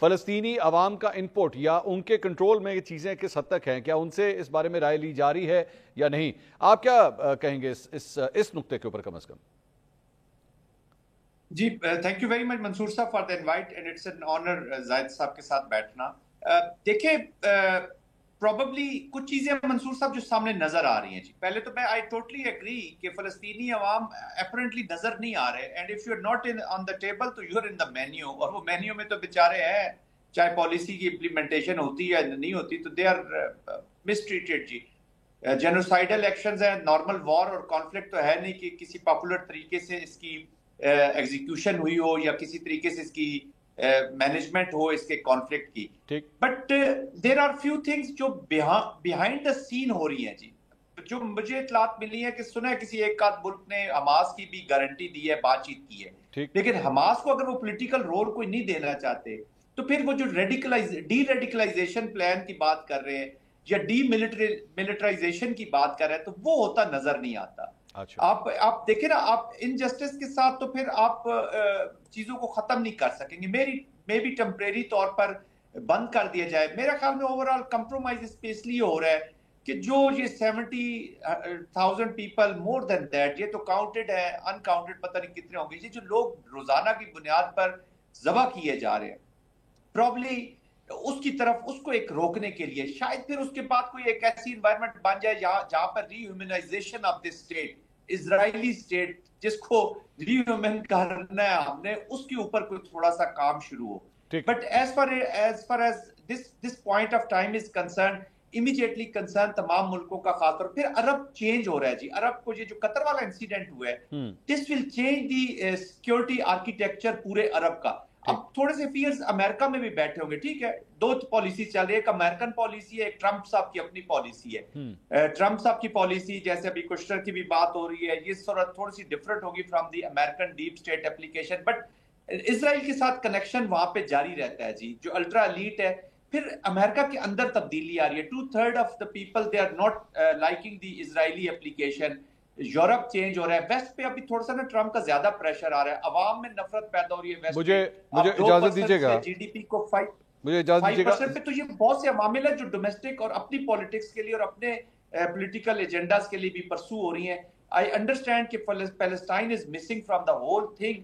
फ़लस्तीनी अवाम का इनपुट या उनके कंट्रोल में ये चीज़ें किस हद तक हैं, क्या उनसे इस बारे में राय ली जा रही है या नहीं? आप क्या कहेंगे इस नुक्ते के ऊपर कम अज़ कम? जी, thank you very much Mansoor साहब for the invite and it's an honour Zahid साहब के साथ बैठना। देखिए, प्रोबेबली कुछ चीजें मंसूर साहब जो सामने नजर आ रही हैं जी। पहले तो मैं आई टोटली एग्री कि फलस्तीनी अवाम अपरेंटली नजर नहीं आ रहे, and if you are not in on the table तो you are in the menu, और वो मेन्यू में तो बेचारे हैं, चाहे पॉलिसी की इम्प्लीमेंटेशन होती है या नहीं होती, तो दे आर मिसट्रीटेड जी। जेनोसाइडल एक्शंस हैं, नॉर्मल वॉर और कॉन्फ्लिक्ट तो है नहीं कि किसी पॉपुलर तरीके से इसकी एग्जीक्यूशन हुई हो या किसी तरीके से इसकी मैनेजमेंट हो इसके कॉन्फ्लिक्ट की। But there are few things जो बिहाइंड द सीन हो रही हैं जी, जो मुझे इतलात मिली है कि सुना है किसी एक आध मुल्क ने हमास की भी गारंटी दी है, बातचीत की है, लेकिन हमास को अगर वो पॉलिटिकल रोल कोई नहीं देना चाहते तो फिर वो जो डी रेडिकलाइजेशन प्लान की बात कर रहे हैं या डी मिलिटराइजेशन की बात कर रहे हैं, तो वो होता नजर नहीं आता। अच्छा। आप देखें ना, आप इनजस्टिस के साथ तो फिर आप चीजों को खत्म नहीं कर सकेंगे। मे भी टेम्परेरी तौर पर बंद कर दिया जाए। मेरा ख्याल में ओवरऑल कंप्रोमाइज स्पेशली हो रहा है कि जो ये 70,000 पीपल, मोर देन दैट, ये तो काउंटेड है, अनकाउंटेड पता नहीं कितने होंगे, ये जो लोग रोजाना की बुनियाद पर जबा किए जा रहे हैं, प्रॉब्ली उसकी तरफ उसको एक रोकने के लिए शायद फिर उसके बाद कोई एक ऐसी इन्वायरमेंट बन जाए जहां पर rehumanisation of this state, Israeli state जिसको रीह्यूमन करना है हमने, उसके ऊपर कोई थोड़ा सा काम शुरू हो। But as far as this point of time is concern, immediately concern तमाम मुल्कों का, खासतौर फिर अरब चेंज हो रहा है जी। अरब को ये जो कतर वाला इंसिडेंट हुआ है, this will change the security architecture पूरे अरब का। अब थोड़े से फियर्स अमेरिका में भी बैठे होंगे, ठीक है, दो पॉलिसी चल रही है, एक अमेरिकन पॉलिसी है, एक ट्रंप साहब की अपनी पॉलिसी है। ट्रंप साहब की पॉलिसी, जैसे अभी कुश्तर की भी बात हो रही है, ये थोड़ी सी डिफरेंट होगी from the American deep state application, but Israel के साथ कनेक्शन वहां पे जारी रहता है जी, जो अल्ट्रा एलीट है। फिर अमेरिका के अंदर तब्दीली आ रही है, 2/3 of the people they are not liking the Israeli application. Europe change हो रहा है, वेस्ट पे अभी थोड़ा सा ना ट्रंप का ज्यादा प्रेशर आ रहा है, अवाम में नफरत पैदा हो रही है वेस्ट मुझे पे। इजाजत दीजिएगा, जीडीपी को 5% पे, तो ये बहुत से अवामिल है जो डोमेस्टिक और अपनी पॉलिटिक्स के लिए और अपने पॉलिटिकल एजेंडास के लिए भी परसू हो रही हैं। आई अंडरस्टैंड कि Palestine is missing from the whole thing,